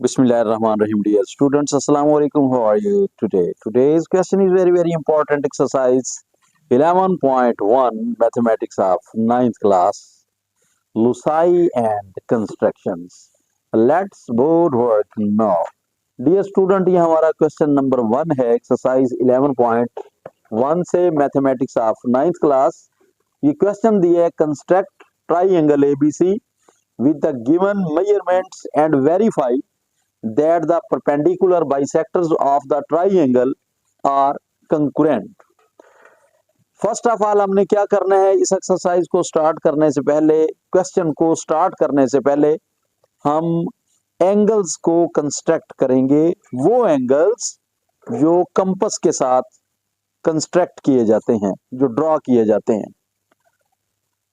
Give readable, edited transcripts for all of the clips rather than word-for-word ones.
Bismillahirrahmanirrahim, dear students. Assalamu alaikum. How are you today? Today's question is very important. Exercise 11.1 Mathematics of ninth class, Loci and Constructions. Let's board work now. Dear student, ये हमारा question number 1 है exercise 11.1 से mathematics of ninth class. ये question दिया है construct triangle ABC with the given measurements and verify that the perpendicular bisectors of the triangle are congruent. First of all हमने क्या करना है, इस एक्सरसाइज को स्टार्ट करने से पहले, क्वेश्चन को स्टार्ट करने से पहले हम एंगल्स को कंस्ट्रक्ट करेंगे, वो एंगल्स जो कंपास के साथ कंस्ट्रक्ट किए जाते हैं, जो ड्रॉ किए जाते हैं।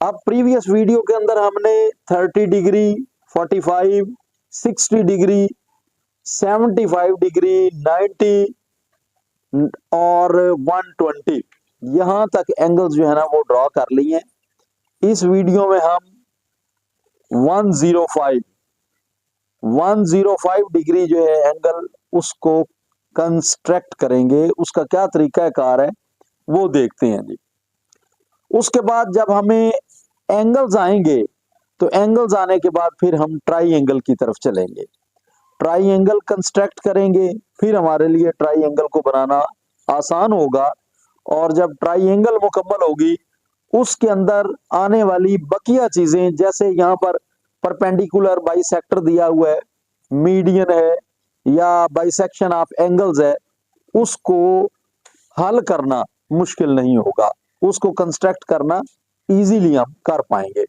अब प्रीवियस वीडियो के अंदर हमने 30 डिग्री, 45, 60 डिग्री, 75 डिग्री, 90 और 120 यहां तक एंगल्स जो है ना वो ड्रॉ कर लिए हैं। इस वीडियो में हम 105 डिग्री जो है एंगल, उसको कंस्ट्रक्ट करेंगे। उसका क्या तरीका कार है वो देखते हैं जी। उसके बाद जब हमें एंगल्स आएंगे तो एंगल्स आने के बाद फिर हम ट्राइंगल की तरफ चलेंगे, ट्राइंगल कंस्ट्रक्ट करेंगे। फिर हमारे लिए ट्राइंगल को बनाना आसान होगा, और जब ट्राइंगल मुकम्मल होगी उसके अंदर आने वाली बकिया चीजें, जैसे यहाँ पर परपेंडिकुलर बाइसेक्टर दिया हुआ है, मीडियन है या बाइसेक्शन ऑफ एंगल्स है, उसको हल करना मुश्किल नहीं होगा, उसको कंस्ट्रक्ट करना इजीली हम कर पाएंगे।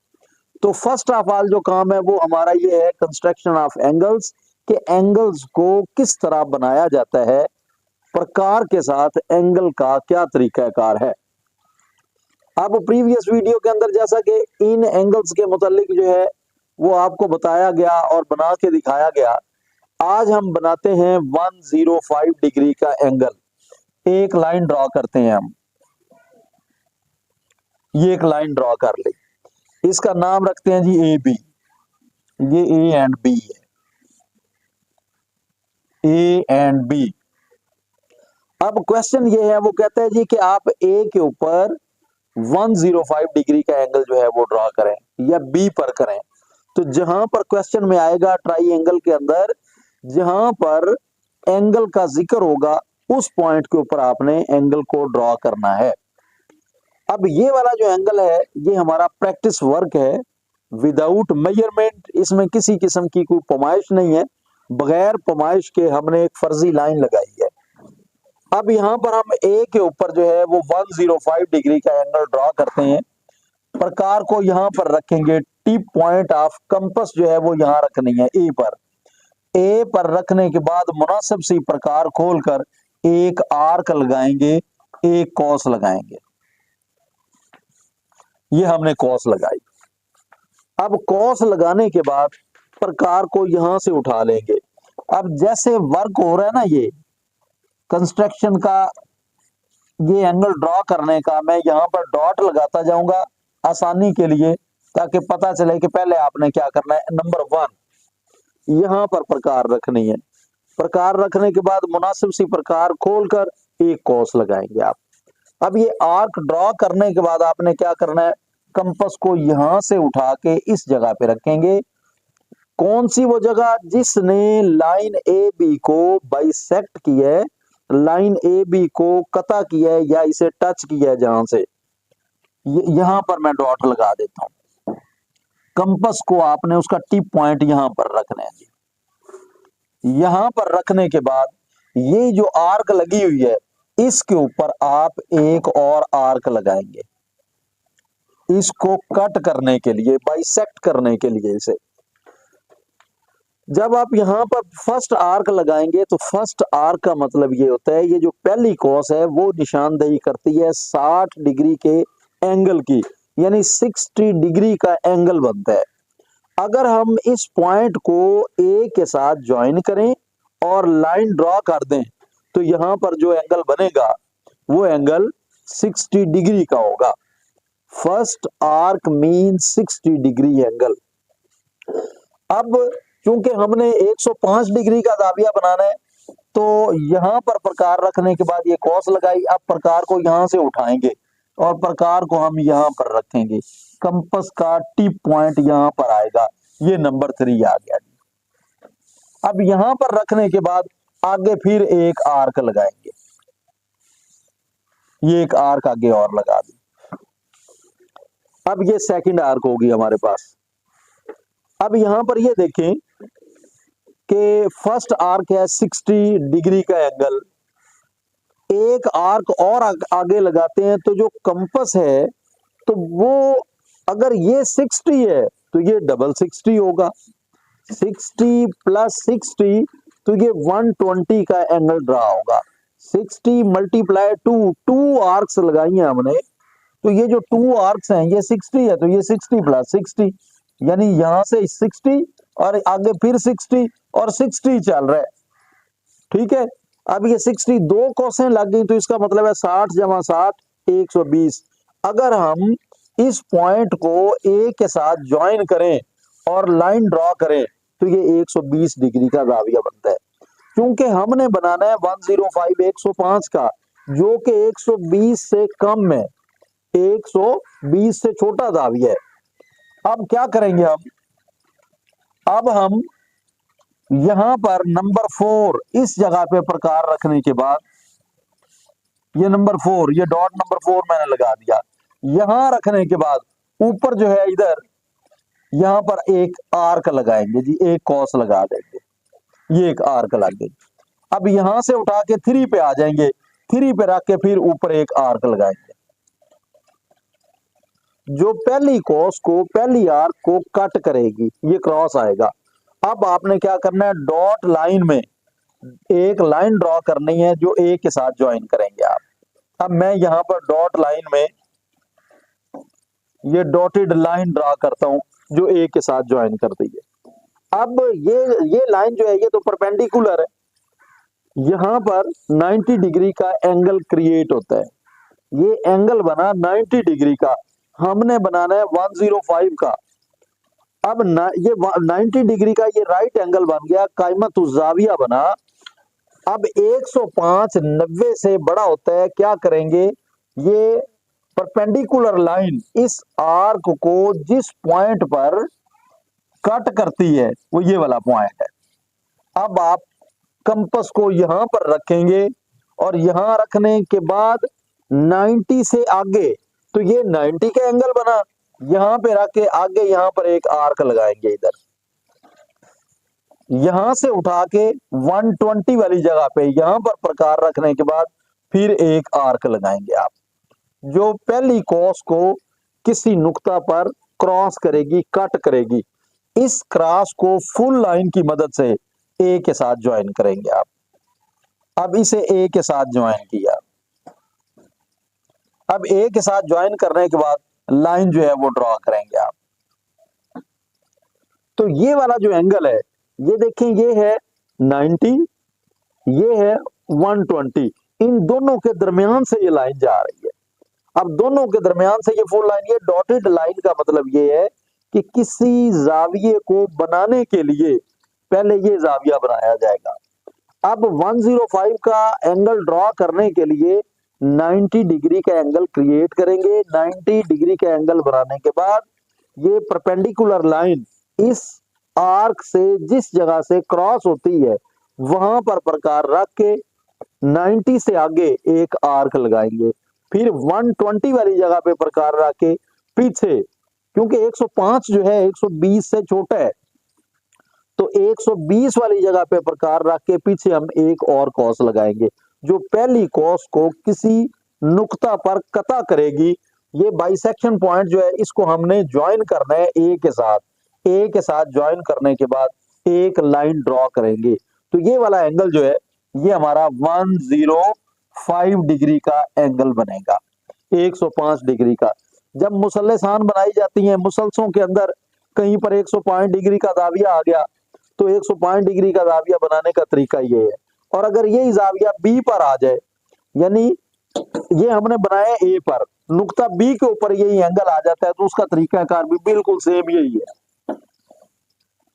तो फर्स्ट ऑफ ऑल जो काम है वो हमारा ये है कंस्ट्रक्शन ऑफ एंगल्स, के एंगल्स को किस तरह बनाया जाता है, प्रकार के साथ एंगल का क्या तरीका कार है। अब प्रीवियस वीडियो के अंदर जैसा कि इन एंगल्स के मुतालिक जो है वो आपको बताया गया और बना के दिखाया गया, आज हम बनाते हैं 105 डिग्री का एंगल। एक लाइन ड्रॉ करते हैं हम, ये एक लाइन ड्रॉ कर ले, इसका नाम रखते हैं जी ए बी। ये ए एंड बी है, ए एंड बी। अब क्वेश्चन ये है, वो कहता है जी कि आप ए के ऊपर 105 डिग्री का एंगल जो है वो ड्रॉ करें या बी पर करें। तो जहां पर क्वेश्चन में आएगा ट्राइंगल के अंदर, जहां पर एंगल का जिक्र होगा उस पॉइंट के ऊपर आपने एंगल को ड्रॉ करना है। अब ये वाला जो एंगल है ये हमारा प्रैक्टिस वर्क है, विदाउट मेजरमेंट। इसमें किसी किस्म की कोई पैमाइश नहीं है, बगैर पैमाइश के हमने एक फर्जी लाइन लगाई है। अब यहाँ पर हम ए के ऊपर जो है वो 105 डिग्री का एंगल ड्रॉ करते हैं। प्रकार को यहाँ पर रखेंगे, टिप पॉइंट ऑफ कंपास जो है वो यहाँ रखनी है ए पर। ए पर रखने के बाद मुनासिब सी प्रकार खोलकर एक आर्क लगाएंगे, एक कॉस लगाएंगे। ये हमने कॉस लगाई। अब कॉस लगाने के बाद प्रकार को यहां से उठा लेंगे। अब जैसे वर्क हो रहा है ना ये कंस्ट्रक्शन का, ये एंगल ड्रॉ करने का, मैं यहाँ पर डॉट लगाता जाऊंगा आसानी के लिए, ताकि पता चले कि पहले आपने क्या करना है। नंबर 1 यहाँ पर प्रकार रखनी है। प्रकार रखने के बाद मुनासिब सी प्रकार खोलकर एक कॉस लगाएंगे आप। अब ये आर्क ड्रॉ करने के बाद आपने क्या करना है, कंपास को यहां से उठा के इस जगह पे रखेंगे। कौन सी वो जगह जिसने लाइन ए बी को बाइसेक्ट किया है, लाइन ए बी को कता किया है या इसे टच किया है, जहां से यहां पर मैं डॉट लगा देता हूं। कंपास को आपने उसका टिप पॉइंट यहां पर रखना है। यहां पर रखने के बाद ये जो आर्क लगी हुई है इसके ऊपर आप एक और आर्क लगाएंगे, इसको कट करने के लिए, बाइसेक्ट करने के लिए इसे। जब आप यहां पर फर्स्ट आर्क लगाएंगे तो फर्स्ट आर्क का मतलब ये होता है, ये जो पहली कॉस है वो निशानदेही करती है 60 डिग्री के एंगल की, यानी 60 डिग्री का एंगल बनता है। अगर हम इस पॉइंट को ए के साथ ज्वाइन करें और लाइन ड्रॉ कर दें तो यहां पर जो एंगल बनेगा वो एंगल 60 डिग्री का होगा। First arc mean 60 degree angle. अब क्योंकि हमने 105 डिग्री का दाविया बनाना है, तो यहां पर प्रकार रखने के बाद ये कॉस लगाई। अब प्रकार को यहां से उठाएंगे और प्रकार को हम यहां पर रखेंगे। कंपस का टिप पॉइंट यहां पर आएगा। ये नंबर 3 आ गया जी। अब यहां पर रखने के बाद आगे फिर एक आर्क लगाएंगे। ये एक आर्क आगे और लगा दी। अब ये सेकंड आर्क होगी हमारे पास। अब यहां पर ये देखें कि फर्स्ट आर्क है 60 डिग्री का एंगल। एक आर्क और आगे लगाते हैं तो जो कंपस है तो वो अगर ये 60 है तो ये डबल 60 होगा। 60 प्लस 60 तो ये 120 का एंगल ड्रा होगा। 60 मल्टीप्लाई 2 आर्क्स लगाई हैं हमने, तो ये जो 2 आर्क्स हैं ये 60 है, तो ये 60 प्लस 60, यानी यहां से 60 और आगे फिर 60 और 60 चल रहा है। ठीक है, अब ये 60 दो कोसें लग गई, तो इसका मतलब है 60 जमा 60 120। अगर हम इस पॉइंट को ए के साथ ज्वाइन करें और लाइन ड्रॉ करें तो ये 120 डिग्री का जाविया बनता है। क्योंकि हमने बनाना है 105 105 का, जो कि 120 से कम है, 120 से छोटा जाविया है। अब क्या करेंगे हम, अब हम यहां पर नंबर 4 इस जगह पे प्रकार रखने के बाद, ये नंबर 4, ये डॉट नंबर 4 मैंने लगा दिया। यहां रखने के बाद ऊपर जो है इधर यहां पर एक आर्क लगाएंगे जी, एक कॉस लगा देंगे, ये एक आर्क लग गई। अब यहां से उठा के 3 पे आ जाएंगे, 3 पे रख के फिर ऊपर एक आर्क लगाएंगे। जो पहली कॉस को, पहली आर्क को कट करेगी, ये क्रॉस आएगा। अब आपने क्या करना है, डॉट लाइन में एक लाइन ड्रॉ करनी है जो ए के साथ ज्वाइन करेंगे आप। अब मैं यहां पर डॉट लाइन में ये डॉटेड लाइन ड्रॉ करता हूं जो ए के साथ ज्वाइन कर दी है। अब ये लाइन जो है ये तो परपेंडिकुलर है, यहां पर 90 डिग्री का एंगल क्रिएट होता है। ये एंगल बना 90 डिग्री का, हमने बनाना है 105 का। अब ये 90 डिग्री का ये राइट एंगल बन गया, कायमत जाविया बना। अब 105 90 से बड़ा होता है, क्या करेंगे, ये परपेंडिकुलर लाइन इस आर्क को जिस पॉइंट पर कट करती है वो ये वाला पॉइंट है। अब आप कंपस को यहां पर रखेंगे और यहां रखने के बाद 90 से आगे, तो ये 90 का एंगल बना, यहां पे रख के आगे यहां पर एक आर्क लगाएंगे इधर। यहां से उठा के 120 वाली जगह पे यहां पर प्रकार रखने के बाद फिर एक आर्क लगाएंगे आप, जो पहली कॉस को किसी नुक्ता पर क्रॉस करेगी, कट करेगी। इस क्रॉस को फुल लाइन की मदद से ए के साथ ज्वाइन करेंगे आप। अब इसे ए के साथ ज्वाइन किया। अब ए के साथ ज्वाइन करने के बाद लाइन जो है वो ड्रॉ करेंगे आप। तो ये वाला जो एंगल है, ये देखें, ये है 90, ये है 120, इन दोनों के दरमियान से ये लाइन जा रही है। अब दोनों के दरमियान से ये फुल लाइन, ये डॉटेड लाइन का मतलब ये है कि किसी जाविये को बनाने के लिए पहले ये जाविया बनाया जाएगा। अब 105 का एंगल ड्रॉ करने के लिए 90 डिग्री का एंगल क्रिएट करेंगे। 90 डिग्री का एंगल बनाने के बाद ये परपेंडिकुलर लाइन इस आर्क से जिस जगह से क्रॉस होती है वहां पर प्रकार रख के 90 से आगे एक आर्क लगाएंगे। फिर 120 वाली जगह पे प्रकार रख के पीछे, क्योंकि 105 जो है 120 से छोटा है, तो 120 वाली जगह पे प्रकार रख के पीछे हम एक और कॉस लगाएंगे, जो पहली कॉस को किसी नुक्ता पर कता करेगी। ये बाइसेक्शन पॉइंट जो है इसको हमने ज्वाइन करना है ए के साथ। ए के साथ ज्वाइन करने के बाद एक लाइन ड्रॉ करेंगे, तो ये वाला एंगल जो है ये हमारा 105 डिग्री का एंगल बनेगा, 105 डिग्री का। जब मुसल्लेसान बनाई जाती हैं, मुसलसों के अंदर कहीं पर 105 डिग्री का दाविया आ गया, तो 105 डिग्री का जाविया बनाने का तरीका ये है। और अगर यही जाविया बी पर आ जाए, यानी ये हमने बनाया ए पर, नुक्ता बी के ऊपर यही एंगल आ जाता है, तो उसका तरीकाकार भी बिल्कुल सेम यही है।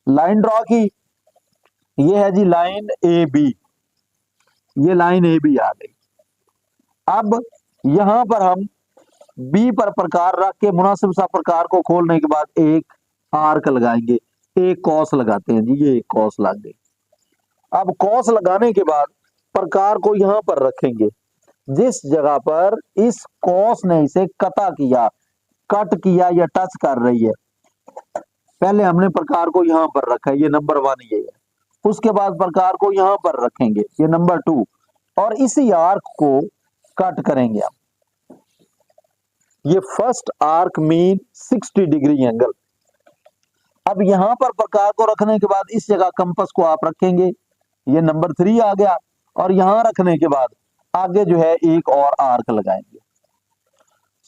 लाइन ड्रॉ की, ये है जी लाइन ए बी, ये लाइन ए बी आ गई। अब यहां पर हम बी पर प्रकार रख के मुनासिब सा प्रकार को खोलने के बाद एक आर्क लगाएंगे, एक कॉस लगाते हैं जी, ये एक कॉस लग गई। अब कॉस लगाने के बाद प्रकार को यहां पर रखेंगे, जिस जगह पर इस कॉस ने इसे कटा किया, कट किया या टच कर रही है, पहले हमने प्रकार को यहां पर रखा है, ये नंबर 1 ये है। उसके बाद प्रकार को यहां पर रखेंगे, ये नंबर 2, और इसी आर्क को कट करेंगे हम। ये first arc mean 60 degree angle. अब यहां पर प्रकार को रखने के बाद इस जगह कंपास को आप रखेंगे, ये नंबर 3 आ गया, और यहां रखने के बाद आगे जो है एक और आर्क लगाएंगे।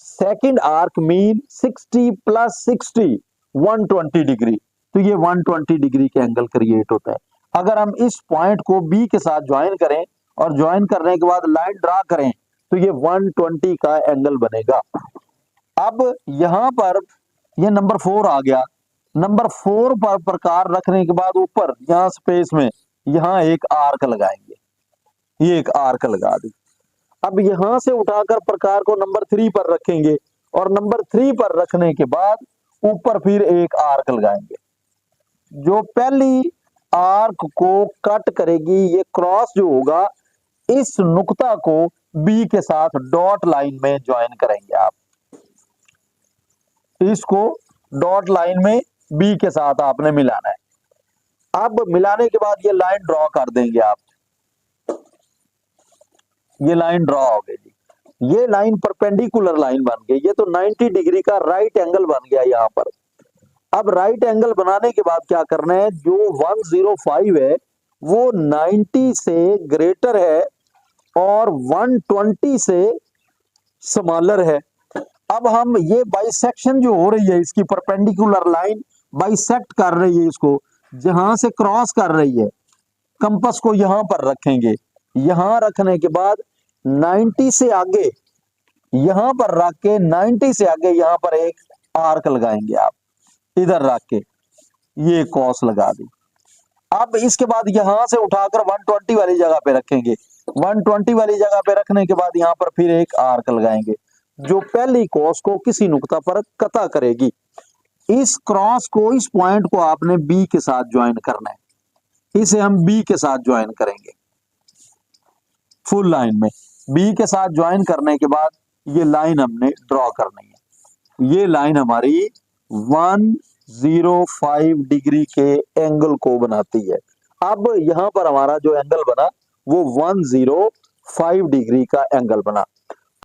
Second arc mean 60 plus 60 120 degree, तो ये 120 डिग्री के एंगल क्रिएट होता है। अगर हम इस पॉइंट को बी के साथ ज्वाइन करें और ज्वाइन करने के बाद लाइन ड्रा करें तो ये 120 का एंगल बनेगा। अब यहां पर ये नंबर 4 आ गया, नंबर 4 पर प्रकार रखने के बाद ऊपर यहां स्पेस में यहां एक आर्क लगाएंगे, ये एक आर्क लगा दी। अब यहां से उठाकर प्रकार को नंबर 3 पर रखेंगे और नंबर 3 पर रखने के बाद ऊपर फिर एक आर्क लगाएंगे। जो पहली आर्क को कट करेगी, ये क्रॉस जो होगा इस नुक्ता को बी के साथ डॉट लाइन में ज्वाइन करेंगे आप, इसको डॉट लाइन में बी के साथ आपने मिलाना है। अब मिलाने के बाद ये लाइन ड्रॉ कर देंगे आप, ये लाइन ड्रॉ हो गई जी, ये लाइन परपेंडिकुलर लाइन बन गई, ये तो 90 डिग्री का राइट एंगल बन गया यहां पर। अब राइट एंगल बनाने के बाद क्या करना है, जो 105 है वो 90 से ग्रेटर है और 120 से स्मॉलर है। अब हम ये बाइसेक्शन जो हो रही है, इसकी परपेंडिकुलर लाइन बाइसेक्ट कर रही है इसको, जहां से क्रॉस कर रही है, कंपास को यहां पर रखेंगे, यहां रखने के बाद 90 से आगे यहां पर रख के 90 से आगे यहां पर एक आर्क लगाएंगे आप, इधर रख के ये कॉस लगा दी। अब इसके बाद यहां से उठाकर 120 वाली जगह पे रखेंगे, 120 वाली जगह पे रखने के बाद यहां पर फिर एक आर्क लगाएंगे, जो पहली कॉस को किसी नुक्ता पर कटा करेगी। इस क्रॉस को, इस पॉइंट को आपने बी के साथ ज्वाइन करना है, इसे हम बी के साथ ज्वाइन करेंगे फुल लाइन में। बी के साथ ज्वाइन करने के बाद ये लाइन हमने ड्रॉ करनी है, ये लाइन हमारी 105 डिग्री के एंगल को बनाती है। अब यहां पर हमारा जो एंगल बना वो 105 डिग्री का एंगल बना।